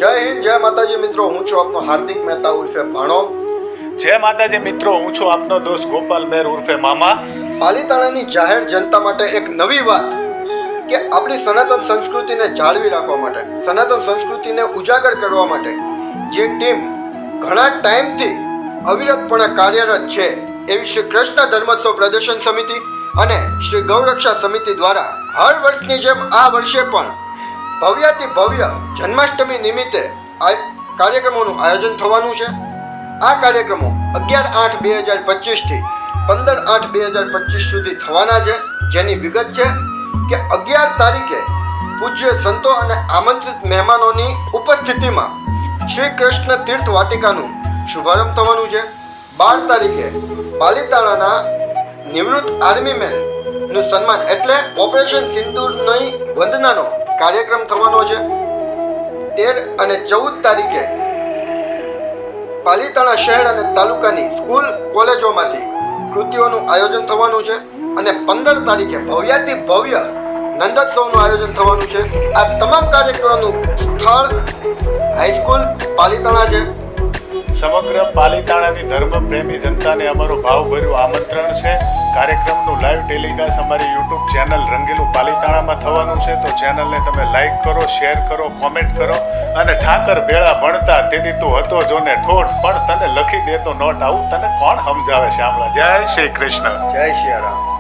જય હિન્દ, જય માતાજી મિત્રો. હું છું આપનો હાર્દિક મહેતા ઉર્ફે ભાણો. જય માતાજી મિત્રો, હું છું આપનો દોસ્ત ગોપાલ મેર ઉર્ફે મામા. પાલીતાણાની જાહેર જનતા માટે એક નવી વાત કે આપણી સનાતન સંસ્કૃતિને જાળવી રાખવા માટે, સનાતન સંસ્કૃતિને ઉજાગર કરવા માટે જે ટીમ ઘણા ટાઈમથી અવિરતપણે કાર્યરત છે એવી શ્રી કૃષ્ણ ધર્મોત્સવ પ્રદર્શન સમિતિ અને શ્રી ગૌરક્ષા સમિતિ દ્વારા હર વર્ષની જેમ આ વર્ષે પણ ભવ્યાતિ ભવ્ય જન્માષ્ટમી નિમિત્તે કાર્યક્રમોનું આયોજન થવાનું છે. આ કાર્યક્રમો 11/8/2025 થી 15/8/2025 સુધી થવાના છે, જેની વિગત છે કે 11 તારીખે પૂજ્ય સંતો અને આમંત્રિત મહેમાનોની ઉપસ્થિતિમાં શ્રી કૃષ્ણ તીર્થ વાટિકાનું શુભારંભ થવાનું છે. 12 તારીખે પાલીતાણાના નિવૃત્ત આર્મી મેન નું સન્માન એટલે ઓપરેશન સિંદૂરની વંદનાનો કાર્યક્રમ થવાનો છે. 13 અને 14 તારીખે પાલીતાણા શહેર અને તાલુકાની સ્કૂલ કોલેજોમાંથી કૃતિઓનું આયોજન થવાનું છે અને 15 તારીખે ભવ્યાતિ ભવ્ય નંદોત્સવનું આયોજન થવાનું છે. આ તમામ કાર્યક્રમોનું સ્થળ હાઈસ્કૂલ પાલીતાણા છે. સમગ્ર પાલીતાણાની ધર્મપ્રેમી જનતાને અમારું ભાવભર્યું આમંત્રણ છે. કાર્યક્રમનું લાઈવ ટેલિકાસ્ટ અમારી યુટ્યુબ ચેનલ રંગીલું પાલીતાણામાં થવાનું છે. તો ચેનલને તમે લાઈક કરો, શેર કરો, કોમેન્ટ કરો અને ઠાકર ભેળા ભણતા તેથી તું હતો જોને ઠોઠ પણ તને લખી દેતો નોટ આવું તને કોણ સમજાવે છે? જય શ્રી કૃષ્ણ, જય શ્રી રામ.